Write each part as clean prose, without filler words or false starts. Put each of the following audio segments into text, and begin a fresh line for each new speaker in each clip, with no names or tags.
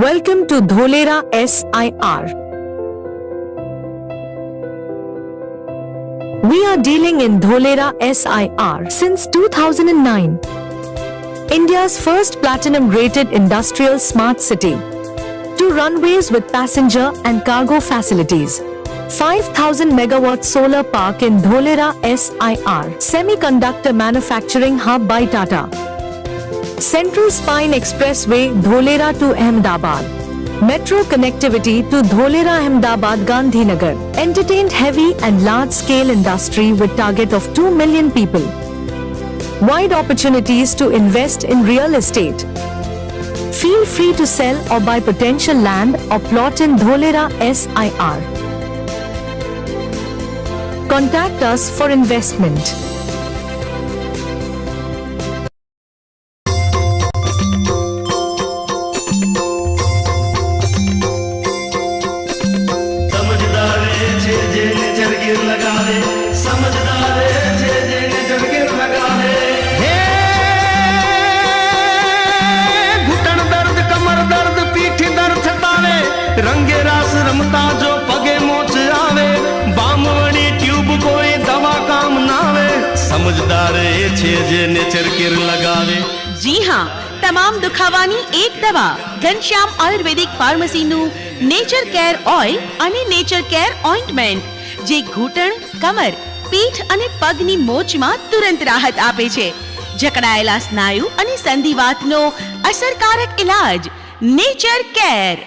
Welcome to Dholera SIR. We are dealing in Dholera SIR since 2009. India's first platinum-rated industrial smart city. 2 runways with passenger and cargo facilities. 5,000 megawatt solar park in Dholera SIR. Semiconductor manufacturing hub by Tata. Central Spine Expressway Dholera to Ahmedabad. Metro connectivity to Dholera Ahmedabad Gandhinagar. Entertained heavy and large-scale industry with target of 2 million people. Wide opportunities to invest in real estate. Feel free to sell or buy potential land or plot in Dholera SIR. Contact us for investment.
रंगे रास रमता जो पगे मोच आवे बामवड़ी tube कोई दवा काम नावे समझदार ए छे जे नेचर केर लगावे।
जी हाँ, તમામ દુખાવાની એક દવા ઘનશ્યામ આયુર્વેદિક ફાર્મસીનું નેચર કેર ઓઇલ અને નેચર કેર ઓઇન્ટમેન્ટ જે ઘૂંટણ, કમર, પીઠ અને પગની મોચમાં તુરંત રાહત આપે છે। જકડાયેલા સ્નાયુ અને સંધિવાતનો અસરકારક ઇલાજ નેચર કેર।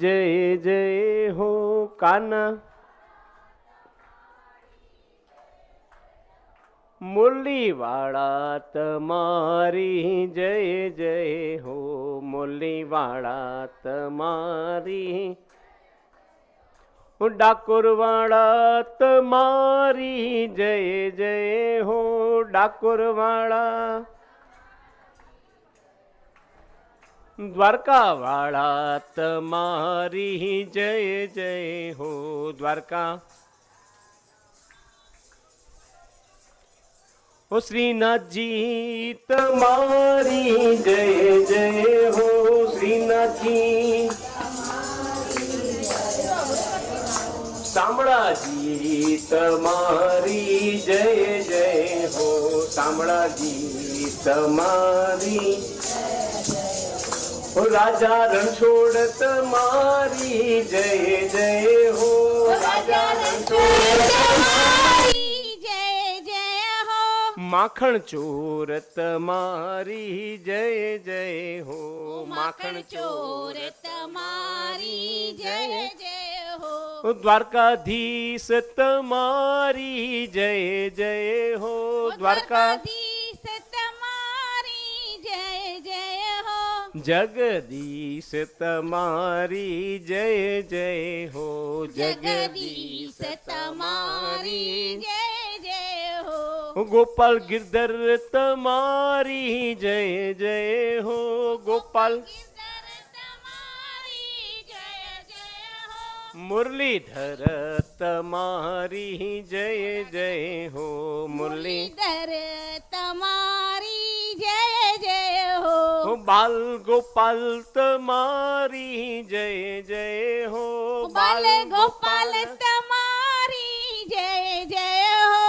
जय जय हो काना मुरली वाला तमारी जय जय हो मुरली वाला तमारी डाकोर वाला तमारी जय जय हो डाकोर वाला द्वारका वाला तमारी जय जय हो द्वारका ओ श्रीनाथ जी तमारी जय जय हो श्रीनाथ जी शामळा जी तमारी जय जय हो शामळा जी तमारी राजा रणछोड़ तमारी जय जय हो राजा रणछोड़ तमारी
जय जय हो
माखण चोर तमारी जय जय हो माखण चोर
तमारी जय जय हो
द्वारकाधीश तमारी जय जय हो
द्वारकाधीश तमारी जय जय हो
जगदीश तमारी जय जय हो
जगदीश तमारी जय जय हो
गोपाल गिरधर तमारी जय जय हो गोपाल
तमारी जय जय हो
मुरलीधर तमारी जय जय हो
मुरलीधर तमारी जय जय हो
बाल गोपाल तमारी जय जय हो
बाल गोपाल तमारी जय जय हो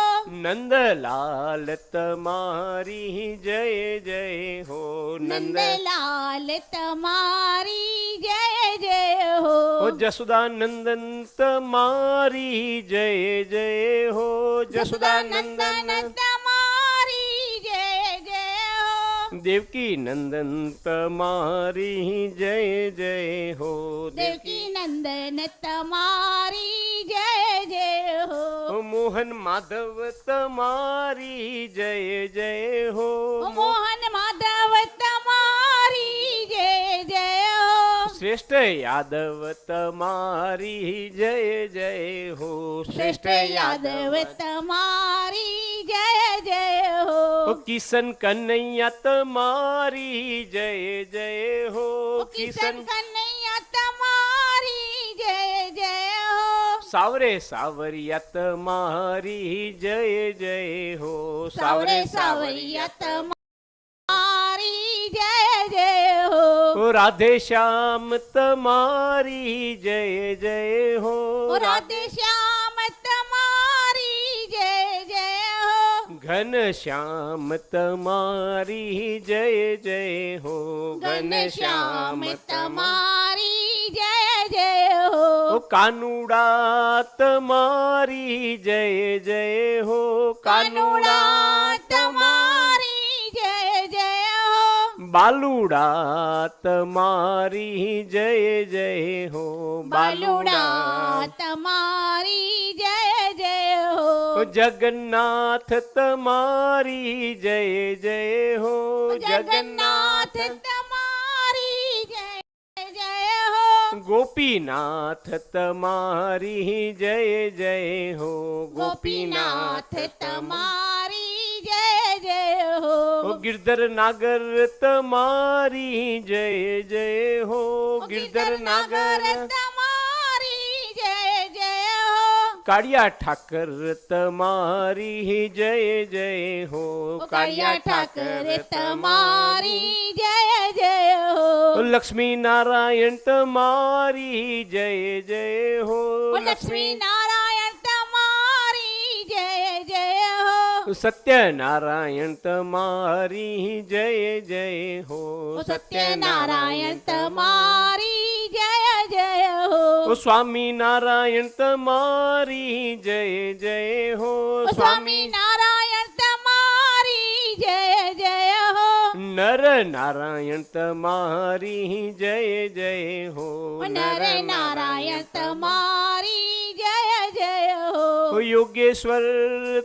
नंदलाल तमारी जय जय हो
नंदलाल तमारी जय जय हो
जसुदा नंदन तमारी जय जय हो जसुदा नंदन
तमारी जय जय हो
देवकी नंदन तमारी जय जय हो
देवकी नंदन तमारी जय जय हो
मोहन माधव तमारी जय जय हो
मोहन माधव तमारी जय जय हो
श्रेष्ठ यादव तमारी जय जय हो
श्रेष्ठ यादव तमारी
જય જય હો.
કિશન કનૈયા તમારી જય જય હો.
કિશન કનૈયા તમારી જય જય હો.
સાવરે સાવરિયા તમારી જય જય હો.
સાવરે સાવરિયા તમારી જય જય હો.
રાધે શ્યામ તમારી જય જય હો.
રાધે શ્યામ તમારી જય જય હો.
ઘન શ્યામ તમારી જય જય હો.
ઘન શ્યામ તમારી જય જય હો.
કાનુડા તમારી જય જય હો.
કાનુડા તમારી જય જય હો.
બાલુડા તમારી જય જય હો.
બાલુડા તમારી જય જય હો.
જગન્નાથ તમારી જય જય હો.
જગન્નાથ તમારી જય જય હો.
ગોપીનાથ તમારી જય જય હો.
ગોપીનાથ તમારી જય જય હો.
ગિરધર નાગર તમારી જય જય હો. ગિરધર નાગર
તમારી જય જય હો.
કાળિયા ઠાકર તમારી જય જય હો.
કાળિયા ઠાકર તમારી જય જય હો.
લક્ષ્મી નારાયણ તમારી જય જય હો.
લક્ષ્મી નારાયણ તમારી જય જય હો.
સત્યનારાયણ તમારી જય જય હો.
સત્યનારાયણ તમારી જય જય હો.
સ્વામી નારાયણ તમારી જય જય હો.
સ્વામી નારાયણ તમારી જય જય હો.
નર નારાયણ તમારી જય જય હો.
નર નારાયણ તમારી જય જય હો.
યોગેશ્વર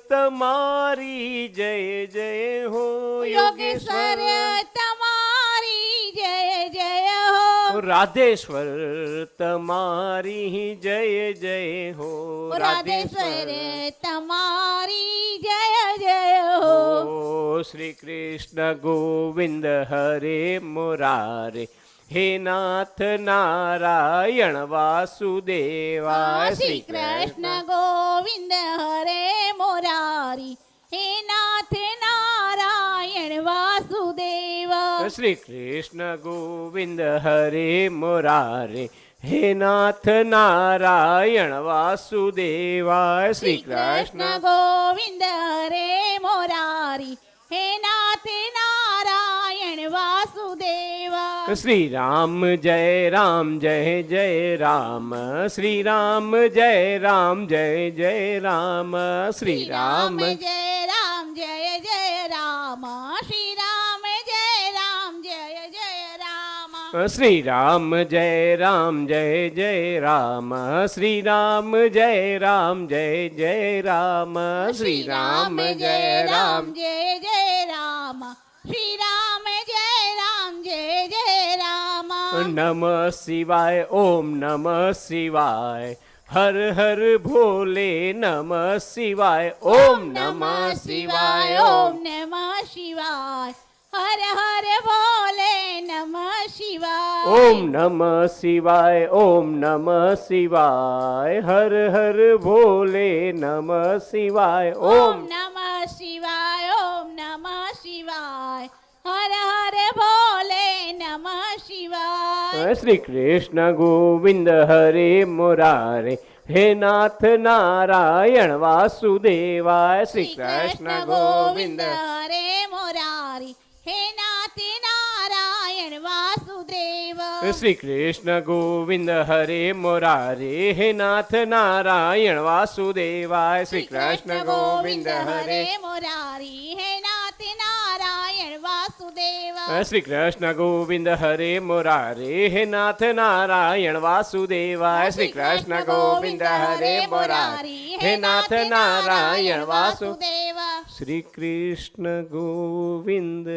તમારી જય જય હો.
યોગેશ્વર તમારી જય જય હો.
રાધેશ્વર તમારી જય જય હો.
રાધેશ્વર તમારી જય જય હો.
શ્રી કૃષ્ણ ગોવિંદ હરે મુરારે હે નાથ નારાયણ વાસુદેવા.
શ્રી કૃષ્ણ ગોવિંદ હરે મોરારી હે નાથ નારાયણ વાસુદેવા.
શ્રી કૃષ્ણ ગોવિંદ હરે મુરારે હે નાથ નારાયણ વાસુદેવા. શ્રી કૃષ્ણ
ગોવિંદ હરે મોરારી હે નાથ નારાયણ વાસુદેવા.
શ્રી રામ જય રામ જય જય રામ. શ્રી રામ જય રામ જય જય રામ. શ્રી રામ
જય રામ જય જય રામ. શ્રી રામ જય રામ જય જય રામ.
શ્રી રામ જય રામ જય જય રામ. શ્રી રામ જય રામ જય જય રામ. શ્રી રામ જય રામ.
જય જય રામ. શ્રી રામ જય રામ જય જય રામ.
નમઃ શિવાય ઓમ નમઃ શિવાય. હર હર ભોલે નમઃ શિવાય ઓમ નમઃ શિવાય
ઓમ નમઃ શિવાય. હર હર ભોલે નમઃ શિવાય.
ઓમ નમઃ શિવાય ઓમ નમઃ શિવાય. હર હર ભોલે નમઃ શિવાય
ઓમ
ઓમ
નમઃ શિવાય. ઓમ નમઃ શિવાય. હર હર ભોલે નમઃ શિવાય.
શ્રી કૃષ્ણ ગોવિંદ હરે મુરારે હે નાથ નારાયણ વાસુદેવાય. શ્રી કૃષ્ણ ગોવિંદ
હરે મોરારી હે નાથ નારાયણ વાસુદેવ.
શ્રી કૃષ્ણ ગોવિંદ હરે મુરારે હે નાથ નારાયણ વાસુદેવાય. શ્રી કૃષ્ણ ગોવિંદ હરે
મોરારી હે નાથ નારાયણ વાસુદેવ.
શ્રી કૃષ્ણ ગોવિંદ હરે મુરારે હે નાથ નારાયણ વાસુદેવાય. શ્રી કૃષ્ણ ગોવિંદ હરે મુરારી હે નાથ નારાયણ વાસુદેવ. શ્રી કૃષ્ણ ગોવિંદ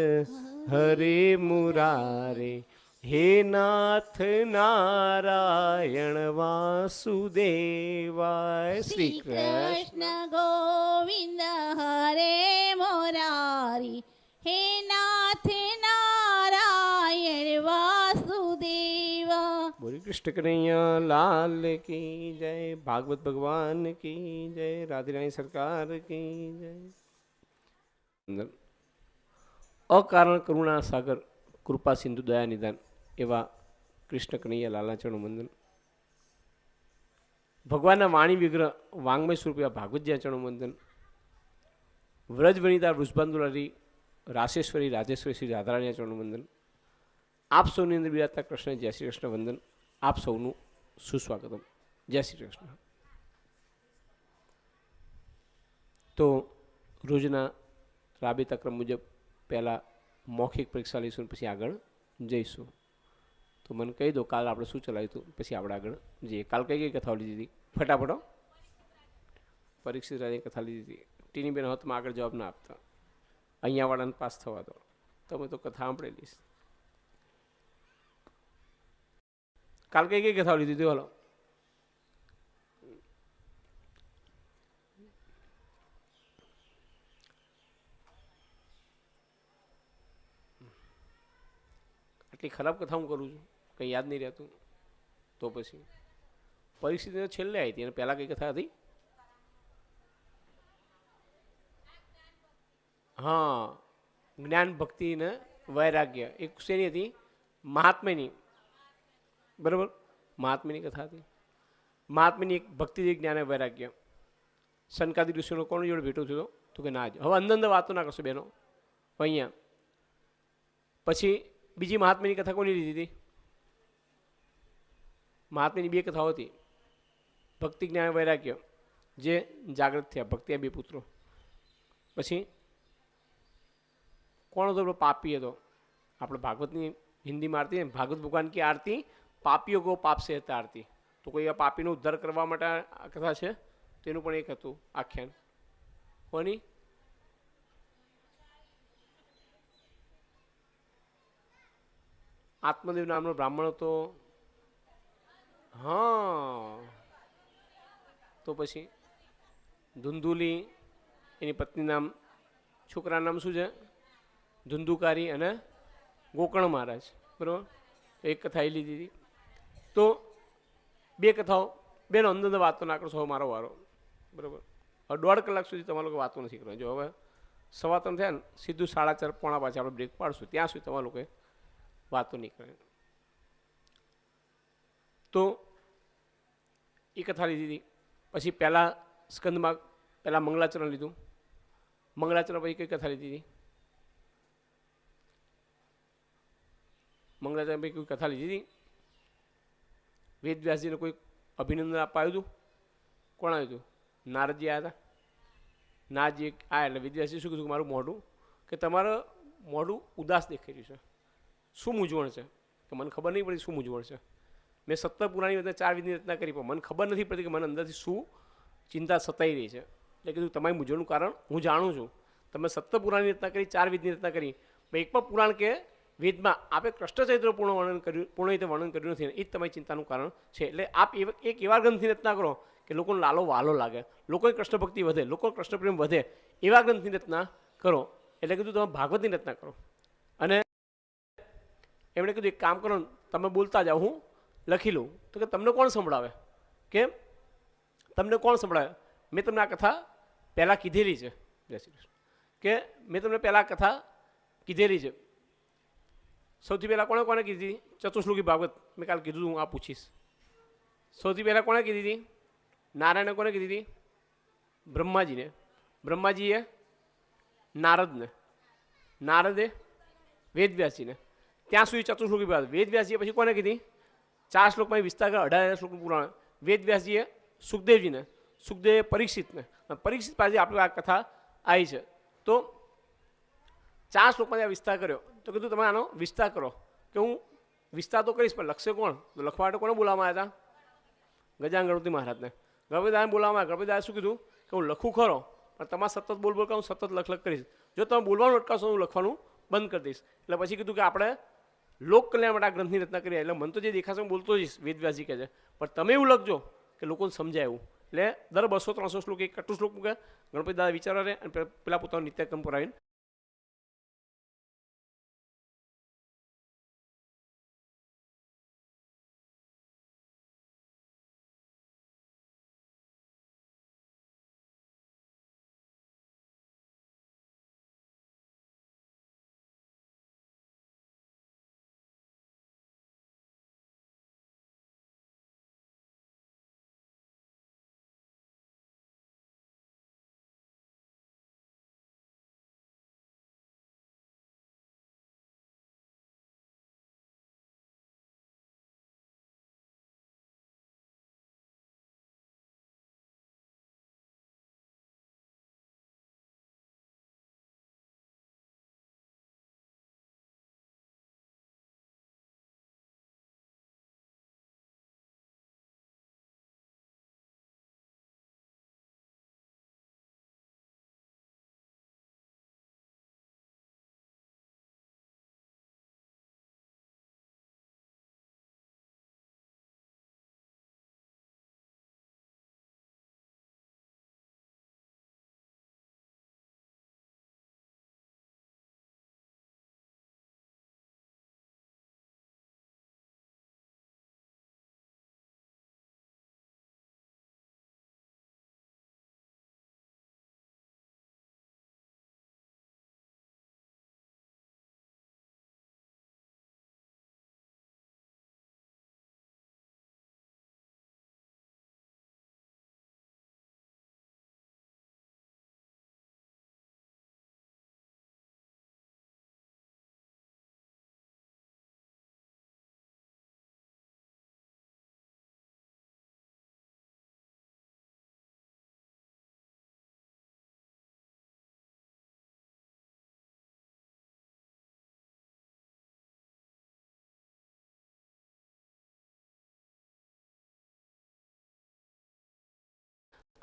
હરે મુરારે હે નાથ નારાયણ વાસુદેવાય. શ્રી કૃષ્ણ
ગોવિંદ હરે હે નાથ નારાયણ વાસુદેવ.
બોલી કૃષ્ણ કનૈયા લાલ કી જય, ભાગવત ભગવાન કી જય, રાધેરાણી સરકાર કી જય. અકારણ કરુણા સાગર કૃપા સિંધુ દયા નિદાન એવા કૃષ્ણ કનૈયા લાલના ચરણો વંદન. ભગવાનના વાણી વિગ્રહ વાંગમય સ્વરૂપ એવા ભાગવતજીના ચરણો વંદન. વ્રજ વનિતા વૃષભાંદુલારી રાસેશ્વરી રાજેશ્વરી શ્રી રાધારાણીના ચરણો વંદન. આપ સૌની અંદર બિરાજતા કૃષ્ણ જય શ્રી કૃષ્ણ વંદન. આપ સૌનું સુસ્વાગતમ. જય શ્રી કૃષ્ણ. તો રોજના રાબેતા ક્રમ મુજબ પહેલાં મૌખિક પરીક્ષા લઈશું, પછી આગળ જઈશું. તો મને કહી દો કાલ આપણે શું ચલાવ્યું હતું, પછી આપણે આગળ જઈએ. કાલ કઈ કઈ કથાઓ લીધી હતી ફટાફટો? પરીક્ષિત રાજાની કથા લીધી હતી. ટીની બેન હોતમાં આગળ જવાબ ના આપતા, અહીંયા વાળાને પાસ થવા દો. તમે તો કથા સાંભળેલી. કાલ કઈ કઈ કથાઓ લીધી હતી? હલો, આટલી ખરાબ કથા હું કરું છું, કંઈ યાદ નહીં રહેતું. તો પછી પરિસ્થિતિ છેલ્લે આવી હતી અને પહેલાં કઈ કથા હતી? હા, જ્ઞાન ભક્તિ ને વૈરાગ્ય. એક શેની હતી? મહાત્મ્યની. બરાબર, મહાત્મ્યની કથા હતી. મહાત્મ્યની એક ભક્તિ, જ્ઞાન વૈરાગ્ય. સનકાદી ઋષિનો કોણ જોડે ભેટો થયો તો કે ના જ. હવે અંદર વાતો ના કરશો બેનો અહીંયા. પછી બીજી મહાત્મ્યની કથા કોની લીધી હતી? મહાત્મ્યની બે કથાઓ હતી, ભક્તિ જ્ઞાન વૈરાગ્ય, જે જાગૃત થયા. ભક્તિ બે પુત્રો. પછી કોણ હતો? આપણો પાપી હતો. આપણે ભાગવતની હિન્દીમાં આરતી, ભાગવત ભગવાન કી આરતી પાપીઓ કો પાપ સે આરતી. તો કોઈ આ પાપીનો ઉદ્ધાર કરવા માટે આ કથા છે, તેનું પણ એક હતું આખ્યાન. કોની? આત્મદેવ નામનો બ્રાહ્મણ હતો. હા, તો પછી ધુંધુલી, એની પત્ની નામ, છોકરાનું નામ શું છે? ધુંધુકારી અને ગોકર્ણ મહારાજ. બરાબર, એક કથા એ લીધી હતી. તો બે કથાઓ. બેનો અંદર વાતો ના કરશો, હવે મારો વારો. બરાબર, હવે 1.5 કલાક સુધી તમારા લોકો વાતો નથી કરવાની. જો હવે 3:15 થયા ને, સીધું 4:30 પોણા પાછી આપણે બ્રેક પાડશું, ત્યાં સુધી તમારા લોકોએ વાતો નહીં કરે. તો એ કથા લીધી હતી. પછી પહેલાં સ્કંદમાં પહેલાં મંગલાચરણ લીધું. મંગલાચરણ પછી કઈ કથા લીધી હતી? મંગલાચરણ પછી કોઈ કથા લીધી હતી? વેદવ્યાસજીને કોઈ અભિનંદન આપવા આવ્યું હતું? કોણ આવ્યું હતું? નારદજી આવ્યા હતા. નારદજી આવ્યા એટલે વેદવ્યાસજી શું કીધું? મારું મોઢું, કે તમારું મોઢું ઉદાસ દેખાઈ રહ્યું છે, શું મૂંઝવણ છે? કે મને ખબર નહીં પડી શું મૂંઝવણ છે. મેં 17 પુરાણી અંદર 4 વિધિની રચના કરી, પણ મને ખબર નથી પડતી કે મને અંદરથી શું ચિંતા સતાઈ રહી છે. એટલે કીધું તમારી મૂંઝવણનું કારણ હું જાણું છું. તમે 17 પુરાણની રચના કરી, 4 વિધિની રચના કરી, એક પણ પુરાણ કે વેદમાં આપે કૃષ્ણ ચરિત્ર પૂર્ણ વર્ણન કર્યું, પૂર્ણ રીતે વર્ણન કર્યું નથી. એ જ તમારી ચિંતાનું કારણ છે. એટલે આપ એક એવા ગ્રંથની રચના કરો કે લોકોને લાલો વાલો લાગે, લોકોની કૃષ્ણ ભક્તિ વધે, લોકો કૃષ્ણ પ્રેમ વધે, એવા ગ્રંથની રચના કરો. એટલે કીધું તમે ભાગવતની રચના કરો. અને એમણે કીધું એક કામ કરો, તમે બોલતા જાઓ, હું લખી લઉં. તો કે તમને કોણ સંભળાવે? કેમ તમને કોણ સંભળાવે? મેં તમને આ કથા પહેલાં કીધેલી છે. જય શ્રી કૃષ્ણ. કે મેં તમને પહેલાં કથા કીધેલી છે. સૌથી પહેલાં કોણે કોને કીધી? ચતુશ્લોકી ભાગવત. મેં કાલે કીધું હું આ પૂછીશ. સૌથી પહેલાં કોણે કીધી હતી? નારાયણે કોને કીધી હતી? બ્રહ્માજીને. બ્રહ્માજીએ નારદને, નારદે વેદવ્યાસજીને. ત્યાં સુધી ચતુશ્લોકી ભાગવત. વેદવ્યાસજીએ પછી કોને કીધી? 4 શ્લોકમાં વિસ્તાર કરે, 18 શ્લોકનું પુરાણ. વેદવ્યાસજીએ સુખદેવજીને, સુખદેવે પરીક્ષિતને, પરીક્ષિત પાસે આપણે આ કથા આવી છે. તો 4 શ્લોકમાં વિસ્તાર કર્યો. તો કીધું તમે આનો વિસ્તાર કરો. કે હું વિસ્તાર તો કરીશ, પણ લખશે કોણ? તો લખવા માટે કોને બોલાવવામાં આવ્યા હતા? ગજાનન ગણપતિ મહારાજને. ગણપતિદાદાને બોલાવવામાં આવ્યા. ગણપતિદાદાએ શું કીધું? કે હું લખું ખરો, પણ તમારે સતત બોલ બોલ હું સતત લખ કરીશ. જો તમે બોલવાનું અટકાવશો, હું લખવાનું બંધ કરી દઈશ. એટલે પછી કીધું કે આપણે લોક કલ્યાણ માટે આ ગ્રંથની રચના કરી. એટલે મન તો જે દેખાશે હું બોલતો જઈશ, વેદવ્યાસજી કહે છે, પણ તમે એવું લખજો કે લોકોને સમજાય એવું. એટલે દર 200-300 શ્લોક એક કટુ શ્લોક મૂકે. ગણપતિ દાદા વિચારો રહે અને પેલા પોતાનો નિત્યક્રમ કરાવીને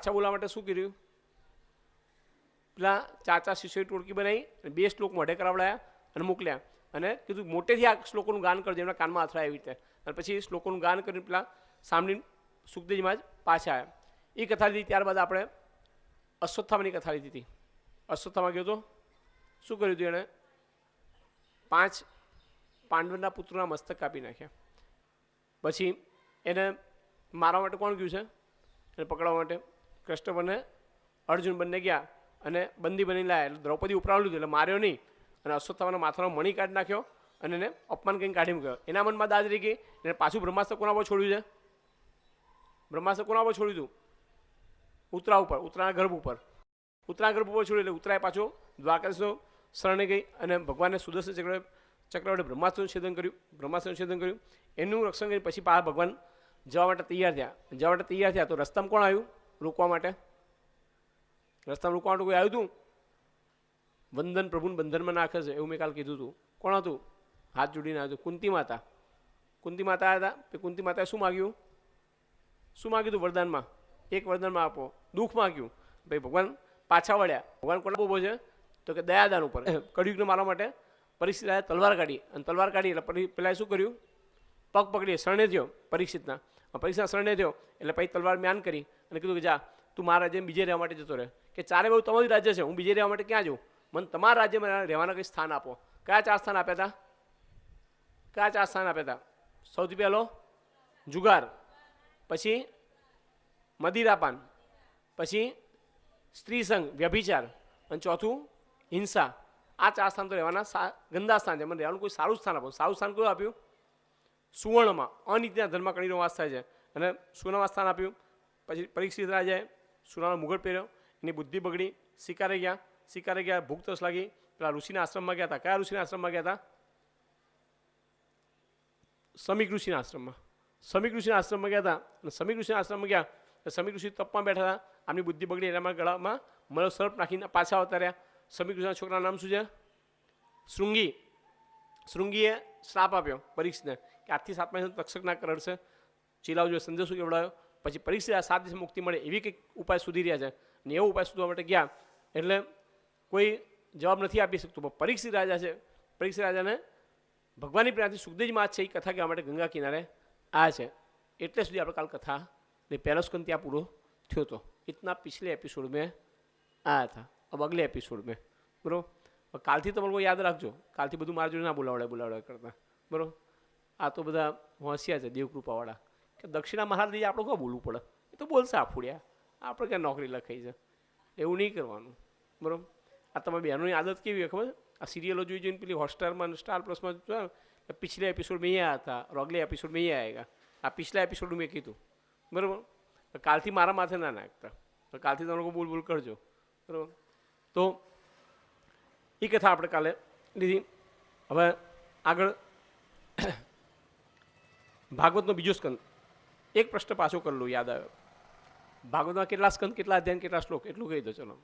પાછા બોલવા માટે શું કર્યું? પેલા 4 શિષ્યોએ ટોળકી બનાવી અને 2 શ્લોક મોઢે કરાવડાયા અને મોકલ્યા અને કીધું મોટેથી આ શ્લોકોનું ગાન કરજો, એમના કાનમાં અથડાય એવી રીતે. અને પછી શ્લોકોનું ગાન કરીને પેલા સાંભળીને સુખદેવજી મહારાજ પાછા આવ્યા. એ કથા લીધી. ત્યારબાદ આપણે અશ્વત્થામાની કથા લીધી હતી. અશ્વત્થામા ગયો તો શું કર્યું હતું? એણે 5 પાંડવના પુત્રોના મસ્તક કાપી નાખ્યા. પછી એને મારવા માટે કોણ ગયું છે? એને પકડવા માટે કૃષ્ણ અને અર્જુન બંને ગયા અને બંદી બની લાયા. એટલે દ્રૌપદી ઉપરાવ લીધું, એટલે માર્યો નહીં. અને અશ્વત્થામાના માથાનો મણી કાઢી નાખ્યો અને એને અપમાન કરીને કાઢી મૂક્યો. એના મનમાં દાદ રહી ગઈ. એને પાછું બ્રહ્માસ્ત્ર કોના પર છોડ્યું છે? બ્રહ્માસ્ત્ર કોના પર છોડ્યું હતું? ઉત્તરા ઉપર, ઉત્તરાના ગર્ભ ઉપર. ઉત્તરાના ગર્ભ ઉપર છોડ્યું એટલે ઉત્તરાએ પાછો દ્વારકાધીશનો શરણે ગઈ અને ભગવાનને સુદર્શન ચક્ર વડે બ્રહ્માસ્ત્રનું છેદન કર્યું. બ્રહ્માસ્ત્રનું છેદન કર્યું, એનું રક્ષણ કરી પછી પાછા ભગવાન જવા માટે તૈયાર થયા. જવા માટે તૈયાર થયા તો રસ્તામાં કોણ આવ્યું રોકવા માટે? રસ્તામાં રોકવા માટે કોઈ આવ્યું હતું? વંદન પ્રભુને બંધનમાં નાખે છે એવું મેં કાલ કીધું હતું. કોણ હતું? હાથ જોડીને આવ્યું હતું. કુંતી માતા. કુંતી માતા આવ્યા હતા. કુંતી માતાએ શું માગ્યું? શું માગ્યું હતું વરદાનમાં? એક વરદાનમાં આપો. દુઃખ માગ્યું. ભાઈ ભગવાન પાછા વળ્યા. ભગવાન કોણ બહુ છે? તો કે દયાદાન ઉપર. કળિયુગને મારવા માટે પરીક્ષિત તલવાર કાઢી. અને તલવાર કાઢી એટલે પેલા શું કર્યું? પગ પકડી શરણે થયો પરીક્ષિતના. પરીક્ષિતના શરણે થયો એટલે પછી તલવાર મ્યાન કરી અને કીધું કે જા તું મારા રાજ્ય બીજે રહેવા માટે જતો રહે. કે ચારે બહુ તમારું રાજ્ય છે, હું બીજે રહેવા માટે ક્યાં જાઉં? મને તમારા રાજ્યમાં રહેવાના કંઈ સ્થાન આપો. કયા 4 સ્થાન આપ્યા હતા? કયા 4 સ્થાન આપ્યા હતા? સૌથી પહેલો જુગાર, પછી મદિરાપાન, પછી સ્ત્રી સંઘ વ્યભિચાર અને ચોથું હિંસા. આ 4 સ્થાન તો રહેવાના ગંદા સ્થાન છે. મને રહેવાનું કોઈ સારું સ્થાન આપો. સારું સ્થાન કયું આપ્યું? સુવર્ણમાં અનિત્યના ધર્મમાં કણીનો વાસ થાય છે અને સોનામાં સ્થાન આપ્યું. પછી પરીક્ષિત રાજાએ સોનાનો મુગટ પહેર્યો, એની બુદ્ધિ બગડી, શિકારે ગયા, ભૂખ તરસ લાગી, પેલા ઋષિના આશ્રમમાં ગયા હતા. કયા ઋષિના આશ્રમમાં ગયા હતા? સમીક ઋષિના આશ્રમમાં. સમીક ઋષિના આશ્રમમાં ગયા હતા. અને સમીક ઋષિના આશ્રમમાં ગયા, સમીક ઋષિ તપમાં બેઠા હતા. આમની બુદ્ધિ બગડી, એના ગળામાં મળો સર્પ નાખીને પાછા અવતાર્યા. સમીક ઋષિના છોકરાનું નામ શું છે? શૃંગી. શૃંગીએ શ્રાપ આપ્યો પરીક્ષિતને કે આજથી 7મા દિવસે તક્ષક ના કરડશે, ચીલાવજો, સંદેશો કેવડાવ્યો. પછી પરીક્ષિત 7 દિવસે મુક્તિ મળે એવી કંઈક ઉપાય શોધી રહ્યા છે. અને એવો ઉપાય શોધવા માટે ગયા એટલે કોઈ જવાબ નથી આપી શકતું. પણ પરીક્ષિત રાજા છે, પરીક્ષિત રાજાને ભગવાનની પ્રેરણાથી સુખદેવજી મહારાજ છે એ કથા કહેવા માટે ગંગા કિનારે આ છે. એટલે સુધી આપણે કાલ કથા ને પહેલો સ્કંદ ત્યાં પૂરો થયો હતો. इतना पिछले एपिसोड में आया था. अब अगले एपिसोड में बराबर. કાલથી તમે લોકો યાદ રાખજો. કાલથી બધું મારા જોડે ના બોલાવડે કરતા. બરાબર. આ તો બધા હોશિયાર છે દેવકૃપાવાળા કે દક્ષિણા મહારાજ લઈએ આપણે કોઈ બોલવું પડે. એ તો બોલશે આફુડ્યા, આપણે ક્યાં નોકરી લખાઈ છે. એવું નહીં કરવાનું. બરાબર. આ તમારી બહેનોની આદત કેવી હોય ખબર? આ સિરિયલો જોઈને પેલી હોટસ્ટારમાં સ્ટાર પ્લસમાં पिछले एपिसोड में ये आया था और अगले एपिसोड में ये आएगा. આ पिछला एपिसोड મેં કીધું. બરાબર. કાલથી મારા માથે ના નાખતા. કાલથી તમે લોકો બોલ કરજો. બરાબર. તો એ કથા આપણે કાલે લીધી. હવે આગળ ભાગવતનો બીજો સ્કંદ. એક પ્રશ્ન પાછો કરી લો, યાદ આવ્યો. ભાગવતમાં કેટલા સ્કંદ, કેટલા અધ્યાય, કેટલા શ્લોક એટલું કહી દો. ચલો,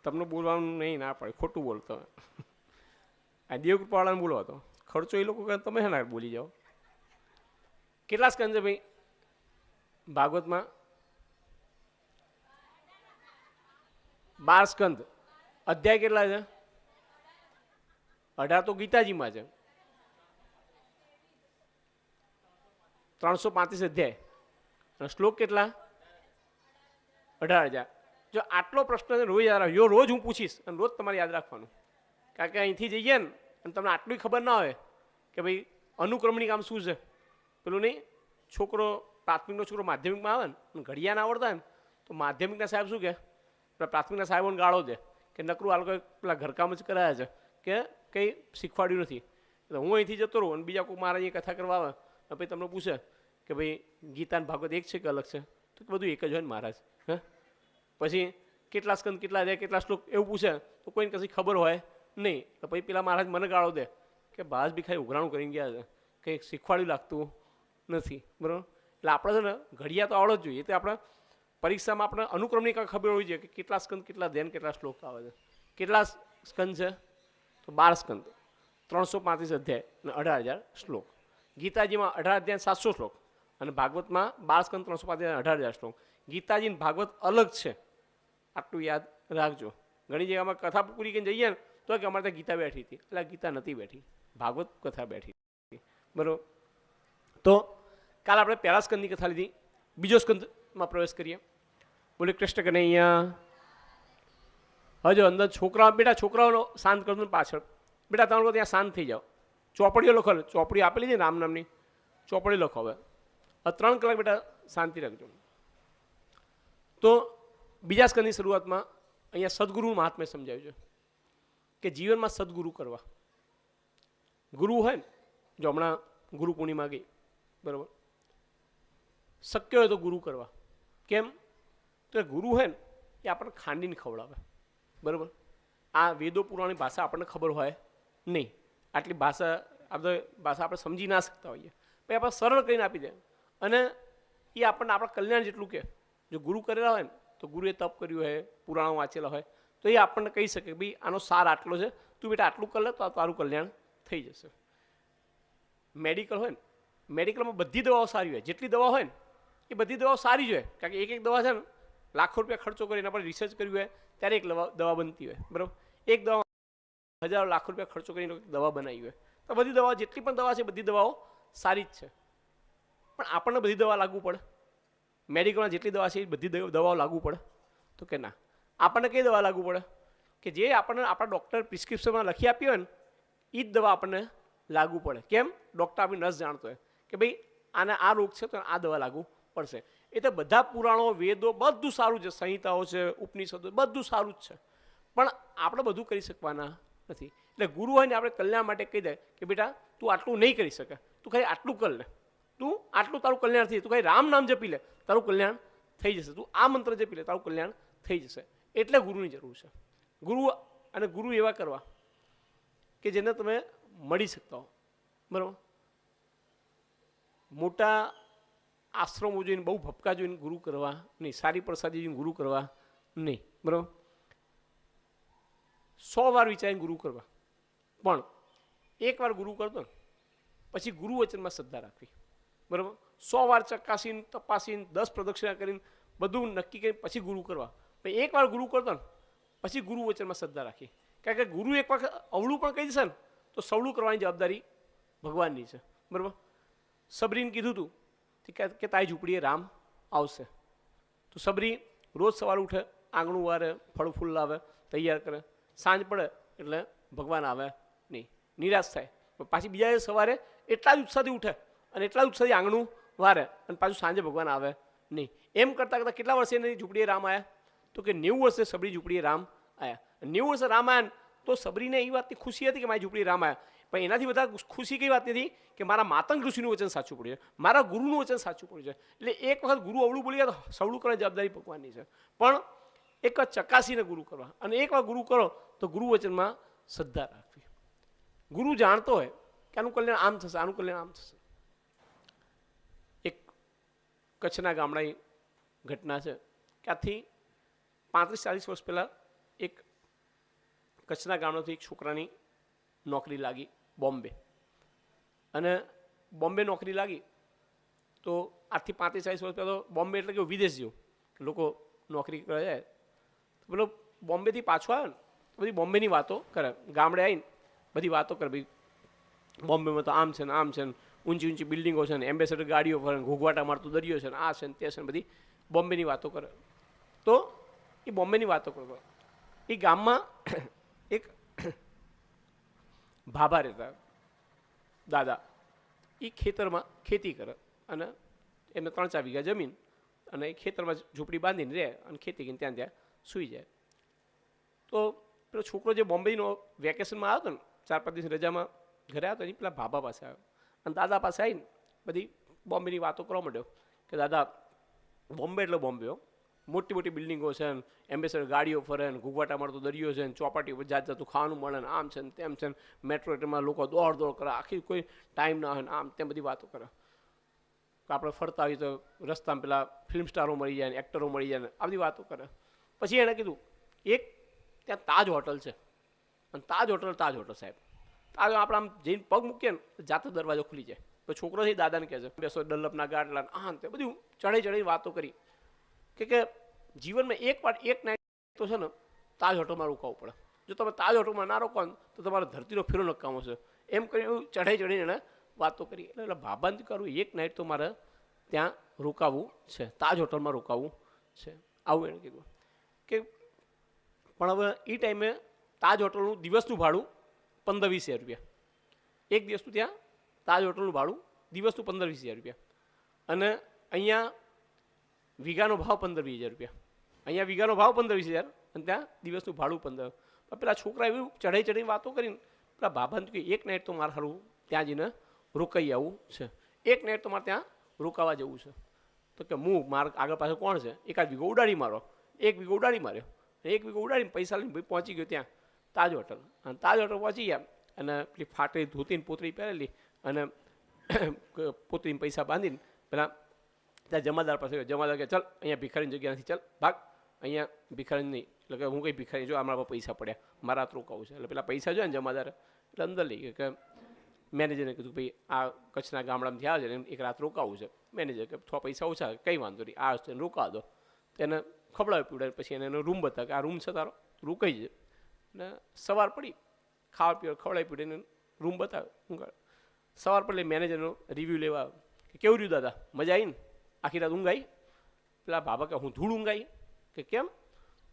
તમને બોલવાનું નહીં ના પડે, ખોટું બોલતો. આ દેવકૃપાવાળાને બોલવા તો ખર્ચો એ લોકો તમે હે ના બોલી જાઓ. કેટલા સ્કંદ છે ભાઈ ભાગવતમાં? 12 સ્કંદ. અધ્યાય કેટલા છે? 18 તો ગીતાજીમાં છે. 335 અધ્યાય. અને શ્લોક કેટલા? 18,000. જો આટલો પ્રશ્ન રોજ યાદ રાખજો. રોજ હું પૂછીશ અને રોજ તમારે યાદ રાખવાનું. કારણ કે અહીંથી જઈએ ને અને તમને આટલું ખબર ના હોય કે ભાઈ અનુક્રમણિક કામ શું છે. પેલું નહીં, છોકરો પ્રાથમિકનો છોકરો માધ્યમિકમાં આવે ને ઘડિયા ના આવડતા ને તો માધ્યમિકના સાહેબ શું કહે? પ્રાથમિકના સાહેબોને ગાળો દે કે નકરું આ લોકો પેલા ઘરકામ જ કરાયા છે કે કંઈ શીખવાડ્યું નથી. એટલે હું અહીંથી જતો રહું અને બીજા કોઈ મારા અહીંયા કથા કરવા આવે અને પછી તમને પૂછે કે ભાઈ ગીતા અને ભાગવત એક છે કે અલગ છે? તો બધું એક જ હોય ને મહારાજ. હે પછી કેટલા સ્કંદ, કેટલા અધ્યાય, કેટલા શ્લોક એવું પૂછે તો કોઈને કશી ખબર હોય નહીં. તો પછી પેલા મહારાજ મને ગાળો દે કે બહાર બી ખાલી ઉઘરાણું કરીને ગયા છે, કંઈ શીખવાડ્યું લાગતું નથી. બરાબર. એટલે આપણે છે ને ઘડિયા તો આવડો જ જોઈએ. તે આપણે પરીક્ષામાં આપણે અનુક્રમની કાંઈ ખબર હોવી જોઈએ કે કેટલા સ્કંદ, કેટલા ધ્યાન, કેટલા શ્લોક આવે છે. કેટલા સ્કંદ છે? તો 12 સ્કંદ, 335 અધ્યાય અને 18,000 શ્લોક. ગીતાજીમાં 18 અધ્યાય 700 શ્લોક અને ભાગવતમાં 12 સ્કંદ 318 શ્લોક. ગીતાજી ને ભાગવત અલગ છે, આટલું યાદ રાખજો. ઘણી જગ્યામાં કથા પૂરી કરીને જઈએ ને તો કે અમારે ત્યાં ગીતા બેઠી હતી, એટલે ગીતા નથી બેઠી, ભાગવત કથા બેઠી હતી. બરાબર. તો કાલ આપણે પહેલા સ્કંદની કથા લીધી, બીજો સ્કંદમાં પ્રવેશ કરીએ. બોલે કૃષ્ણ કનૈયા. હજો અંદર છોકરાઓ, બેટા છોકરાઓનો શાંત કરજો પાછળ. બેટા તમે લોકો ત્યાં શાંત થઈ જાઓ. ચોપડીઓ લખો, ચોપડી આપેલી છે રામ નામની, ચોપડી લખો. હવે 3 કલાક બેટા શાંતિ રાખજો. તો બીજા સ્કંદની શરૂઆતમાં અહીંયા સદગુરુનું મહાત્મ્ય સમજાવ્યું છે કે જીવનમાં સદગુરુ કરવા. ગુરુ હોય ને, જો હમણાં ગુરુ પૂર્ણિમા ગઈ, બરાબર, શક્ય હોય તો ગુરુ કરવા. કેમ તો ગુરુ હોય ને એ આપણને ખાંડીને ખવડાવે, બરાબર. આ વેદો પુરાણની ભાષા આપણને ખબર હોય નહીં, આટલી ભાષા આપણે સમજી ના શકતા હોઈએ, પછી આપણે સરળ કરીને આપી દે. અને એ આપણને આપણા કલ્યાણ જેટલું કે જો ગુરુ કરેલા હોય ને, તો ગુરુએ તપ કર્યું હોય, પુરાણો વાંચેલા હોય, તો એ આપણને કહી શકે ભાઈ આનો સાર આટલો છે, તું બેટા આટલું કર લે તો તારું કલ્યાણ થઈ જશે. મેડિકલ હોય ને, મેડિકલમાં બધી દવાઓ સારી હોય, જેટલી દવા હોય ને એ બધી દવાઓ સારી જ હોય, કારણ કે એક દવા છે ને લાખો રૂપિયા ખર્ચો કરી એના પર રિસર્ચ કર્યું હોય ત્યારે એક દવા બનતી હોય, બરાબર. એક દવા હજારો લાખો રૂપિયા ખર્ચો કરીને દવા બનાવી હોય, તો બધી દવા જેટલી પણ દવા છે બધી દવાઓ સારી જ છે. પણ આપણને બધી દવા લાગુ પડે? મેડિકલમાં જેટલી દવા છે એ બધી દવાઓ લાગુ પડે? તો કે ના. આપણને કઈ દવા લાગુ પડે? કે જે આપણને આપણા ડૉક્ટર પ્રિસ્ક્રિપ્શનમાં લખી આપી હોય ને એ જ દવા આપણને લાગુ પડે. કેમ? ડૉક્ટર આપણી નસ જાણતો હોય કે ભાઈ આને આ રોગ છે તો આ દવા લાગુ પડશે. એ તો બધા પુરાણો, વેદો બધું સારું છે, સંહિતાઓ છે, ઉપનિષદો બધું સારું જ છે, પણ આપણે બધું કરી શકવાના નથી. એટલે ગુરુ હોય ને આપણે કલ્યાણ માટે કહી દે કે બેટા તું આટલું નહીં કરી શકે, તું ખાલી આટલું કર લે, તું આટલું તારું કલ્યાણ થઈ જશે, તું ખાલી રામ નામ જપી લે તારું કલ્યાણ થઈ જશે, તું આ મંત્ર જપી લે તારું કલ્યાણ થઈ જશે. એટલે ગુરુની જરૂર છે. ગુરુ અને ગુરુ એવા કરવા કે જેને તમે મળી શકતા હો, બરાબર. મોટા આશ્રમો જોઈને, બહુ ભપકા જોઈને ગુરુ કરવા નહીં, સારી પ્રસાદી જોઈને ગુરુ કરવા નહીં, બરાબર. 100 વાર વિચારીને ગુરુ કરવા, પણ એકવાર ગુરુ કરતો ને પછી ગુરુ વચનમાં શ્રદ્ધા રાખવી, બરાબર. 100 વાર ચકાસીને, તપાસીને, 10 પ્રદક્ષિણા કરીને બધું નક્કી કરીને પછી ગુરુ કરવા. પણ એકવાર ગુરુ કરતો ને પછી ગુરુ વચનમાં શ્રદ્ધા રાખી, કારણ કે ગુરુ એક વખત અવળું પણ કહી દેશે ને તો સવળું કરવાની જવાબદારી ભગવાનની છે, બરાબર. સબરીને કીધું હતું કે તારી ઝૂંપડીએ રામ આવશે. તો સબરી રોજ સવારે ઉઠે, આંગણું વારે, ફળ ફૂલ લાવે, તૈયાર કરે, સાંજ પડે એટલે ભગવાન આવે નહીં, નિરાશ થાય. પાછી બીજા સવારે એટલા જ ઉત્સાહથી ઉઠે અને એટલા જ ઉત્સાહથી આંગણું વારે અને પાછું સાંજે ભગવાન આવે નહીં. એમ કરતાં કરતાં કેટલા વર્ષે એની ઝૂંપડીએ રામ આવ્યા? તો કે 90 વર્ષે સબરી ઝૂંપડીએ રામ આવ્યા. 90 વર્ષે રામ આવ્યા તો સબરીને એ વાતની ખુશી હતી કે મારી ઝૂંપડીએ રામ આવ્યા, પણ એનાથી બધા ખુશી કઈ વાત નથી કે મારા માતંગ ઋષિનું વચન સાચું પડ્યું છે, મારા ગુરુનું વચન સાચું પડ્યું છે. એટલે એક વખત ગુરુ અવળું બોલી ગયા તો સવળું કરવાની જવાબદારી ભગવાનની છે, પણ એક વાર ચકાસીને ગુરુ કરવા. અને એક વાર ગુરુ કરો તો ગુરુ વચનમાં શ્રદ્ધા રાખવી. ગુરુ જાણતો હોય કે આનું કલ્યાણ આમ થશે, આનું કલ્યાણ આમ થશે. એક કચ્છના ગામડાની ઘટના છે કે આથી 35-40 વર્ષ પહેલાં એક કચ્છના ગામડાથી એક છોકરાની નોકરી લાગી બોમ્બે. અને બોમ્બે નોકરી લાગી તો આજથી 35-40 વર્ષ પહેલાં તો બોમ્બે એટલે કે વિદેશ જેવું કે લોકો નોકરી કરવા જાય. તો પેલો બોમ્બેથી પાછો આવ્યો ને તો બધી બોમ્બેની વાતો કરે, ગામડે આવીને બધી વાતો કરે, ભાઈ બોમ્બેમાં તો આમ છે ને આમ છે ને, ઊંચી ઊંચી બિલ્ડિંગો છે ને, એમ્બેસેડર ગાડીઓ ફરે, ઘૂઘવાટા મારતો દરિયો છે ને, આ છે ને તે છે ને, બધી બોમ્બેની વાતો કરે. તો એ બોમ્બેની વાતો કરો. એ ગામમાં એક ભાભા રહેતા દાદા, એ ખેતરમાં ખેતી કરે અને એમને 3-4 વીઘા જમીન અને એ ખેતરમાં ઝૂંપડી બાંધીને રહે અને ખેતી કરીને ત્યાં સૂઈ જાય. તો પેલો છોકરો જે બોમ્બેનો વેકેશનમાં આવ્યો હતો ને, 4-5 દિવસ રજામાં ઘરે આવ્યો તો એ પેલા ભાભા પાસે આવ્યો અને દાદા પાસે આવીને બધી બોમ્બેની વાતો કરવા માંડ્યો કે દાદા બોમ્બે એટલે બોમ્બે હો, મોટી મોટી બિલ્ડિંગો છે ને, એમ્બેસેડર ગાડીઓ ફરે ને, ઘૂઘવાટા મારતો દરિયો છે ને, ચોપાટી ઉપર જાત જાતું ખાવાનું મળે ને, આમ છે ને તેમ છે ને, મેટ્રો ટ્રેનમાં લોકો દોડ કરે, આખી કોઈ ટાઈમ ના હોય ને, આમ તેમ બધી વાતો કરે. આપણે ફરતા હોઈએ તો રસ્તામાં પેલા ફિલ્મ સ્ટારો મળી જાય ને, એક્ટરો મળી જાય ને, આ બધી વાતો કરે. પછી એણે કીધું એક ત્યાં તાજ હોટલ છે અને તાજ હોટલ સાહેબ, તાજ આપણે આમ જઈને પગ મૂકીએ ને જાતે દરવાજો ખુલી જાય. તો છોકરો છે દાદાને કહે છે બેસો ડલ્લપના ગાટલા આ તે બધું ચડી વાતો કરી કે જીવનમાં એક નાઇટ તો છે ને તાજ હોટલમાં રોકાવું પડે. જો તમે તાજ હોટલમાં ના રોકો ને તો તમારે ધરતીનો ફેરો નકામો છે. એમ કરીને એવું ચડીને એને વાતો કરી. એટલે ભાબાંત કરું એક નાઇટ તો મારે ત્યાં રોકાવું છે, તાજ હોટલમાં રોકાવું છે, આવું એણે કીધું. કે પણ હવે એ ટાઈમે તાજ હોટલનું દિવસનું ભાડું 15-20 હજાર રૂપિયા. એક દિવસનું ત્યાં તાજ હોટલનું ભાડું દિવસનું 15-20 હજાર રૂપિયા. અને અહીંયા વીઘાનો ભાવ 15-20 હજાર રૂપિયા. અહીંયા વીઘાનો ભાવ 15-20 હજાર અને ત્યાં દિવસનું ભાડું 15. પેલા છોકરા એવું ચઢાઈ વાતો કરીને પેલા બાબાને કે એક નાઇટ તો મારે સારું ત્યાં જઈને રોકાઈ આવવું છે, એક નાઇટ તો મારે ત્યાં રોકાવા જવું છે. તો કે હું મારા આગળ પાછળ કોણ છે, એકાદ વીઘો ઉડાડી મારો. એક વીઘો ઉડાડી માર્યો, એક વીઘો ઉડાડીને પૈસા લઈને ભાઈ પહોંચી ગયો ત્યાં તાજ હોટલ. અને તાજ હોટલ પહોંચી ગયા અને પેલી ફાટેલી ધોતીને પોતરી પહેરેલી અને પોતરીને પૈસા બાંધીને પેલા ત્યાં જમાદાર પાસે ગયો. જમાદાર કે ચાલ અહીંયા ભિખારીની જગ્યા નથી, ચાલ ભાગ, અહીંયા ભિખારી નહીં. એટલે કે હું કંઈ ભિખારી જો અમારા પર પૈસા પડ્યા, મારા હાથ રોકાવું છે. એટલે પેલા પૈસા જોયા ને જમાદાર એટલે અંદર લઈ ગયો. કે મેનેજરને કીધું ભાઈ આ કચ્છના ગામડામાંથી આવે છે ને એક રાત રોકાવું છે. મેનેજર કે થોડા પૈસા ઓછા, કંઈ વાંધો નહીં, આ વસ્તુ રોકા દો. તેને ખવડાવી પીવડાવી પછી એને રૂમ બતાવે કે આ રૂમ છે તારો, રોકાઈ જાય. અને સવાર પડી ખાવા પીવા ખવડાવી પીવડાવીને રૂમ બતાવે. સવાર પડે મેનેજરનો રિવ્યૂ લેવા કે કેવું રહ્યું દાદા, મજા આવી ને, આખી રાત ઊંઘ આવી? પેલા બાબા કે હું ધૂળ ઊંઘ આવી. કે કેમ?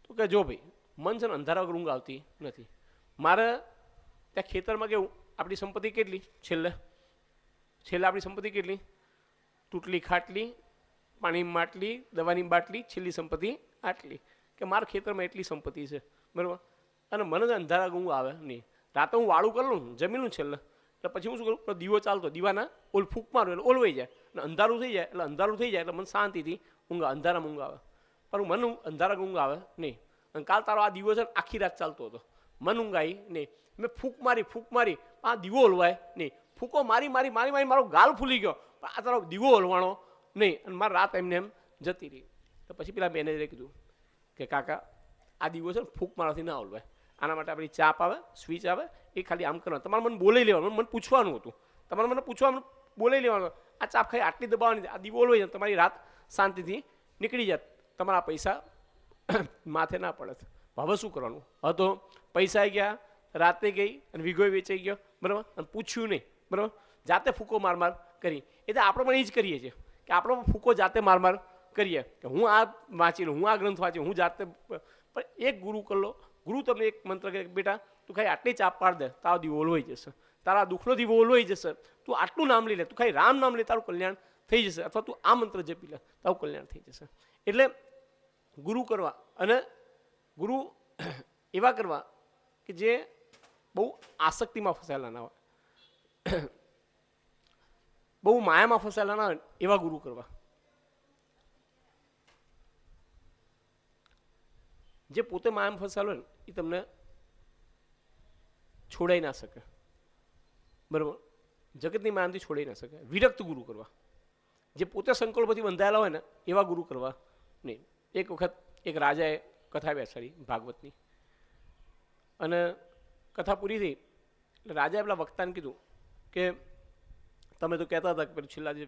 તો કે જો ભાઈ મન છે ને અંધારા વગર ઊંઘ આવતી નથી. મારે ત્યાં ખેતરમાં કેવું આપણી સંપત્તિ કેટલી છેલ્લે આપણી સંપત્તિ કેટલી? તૂટલી ખાટલી, પાણીની માટલી, દવાની બાટલી, છેલ્લી સંપત્તિ આટલી. કે મારા ખેતરમાં એટલી સંપત્તિ છે, બરાબર. અને મને જ અંધારા ઊંઘ આવે નહીં. રાતે હું વાળું કરી લઉં જમીનનું છેલ્લે એટલે પછી હું શું કરું, દીવો ચાલતો દીવાના ઓલ ફૂંક મારું એટલે ઓલવાઈ જાય અને અંધારું થઈ જાય. એટલે અંધારું થઈ જાય એટલે મને શાંતિથી ઊંઘ, અંધારામાં ઊંઘ આવે. પણ મને અંધારા ઊંઘ આવે નહીં. અને કાલ તારો આ દીવો છે ને આખી રાત ચાલતો હતો, મને ઊંઘ આવી નહીં. મેં ફૂંક મારી આ દીવો હલવાય નહીં. ફૂંકો મારી મારો ગાલ ફૂલી ગયો, પણ આ તારો દીવો હલવાણો નહીં. અને મારી રાત એમને એમ જતી રહી. તો પછી પેલા મેનેજરે કીધું કે કાકા આ દીવો છે ને ફૂંક મારાથી ના હલવાય, આના માટે આપણી ચાપ આવે, સ્વિચ આવે, એ ખાલી આમ કરવાનું. તમારે મને બોલાવી લેવાનું, મને પૂછવાનું હતું, તમારે મને પૂછવાનું બોલાવી લેવાનું. આ ચાપ ખાલી આટલી દબાવવાની, આ દીવો હલવાઈ જાય, તમારી રાત શાંતિથી નીકળી જાય, તમારા પૈસા માથે ના પડે. હવે શું કરવાનું? હવે તો પૈસા ગયા, રાતે ગઈ અને વીઘો વેચાઈ ગયો, બરાબર. અને પૂછ્યું નહીં, બરાબર. જાતે ફૂંકો માર કરી. એટલે આપણે પણ એ જ કરીએ છીએ કે આપણો ફૂંકો જાતે માર કરીએ કે હું આ વાંચી લઉં, હું આ ગ્રંથ વાંચી, હું જાતે. પણ એક ગુરુ કરી લો. ગુરુ તમને એક મંત્ર કહે બેટા તું ખાલી આટલી ચાપ પાડ દે, તારો દીવો ઓલવાઈ જશે, તારા દુઃખનો દીવો ઓલવાઈ જશે. તું આટલું નામ લઈ લે, તું ખાલી રામ નામ લે, તારું કલ્યાણ થઈ જશે. અથવા તું આ મંત્ર જપી લે, તારું કલ્યાણ થઈ જશે. એટલે ગુરુ કરવા અને ગુરુ એવા કરવા કે જે બહુ આસક્તિમાં ફસાયેલા ના હોય, બહુ માયામાં ફસાયેલા ના હોય, એવા ગુરુ કરવા. જે પોતે માયામાં ફસાયેલો હોય ને એ તમને છોડાઈ ના શકે, બરાબર. જગતની માયાથી છોડાઈ ના શકે. વિરક્ત ગુરુ કરવા. જે પોતે સંકલ્પથી બંધાયેલા હોય ને એવા ગુરુ કરવા નહીં. એક વખત એક રાજાએ કથા બેસાડી ભાગવતની અને કથા પૂરી થઈ એટલે રાજાએ પેલા વક્તાને કીધું કે તમે તો કહેતા હતા કે પેલું છેલ્લા જે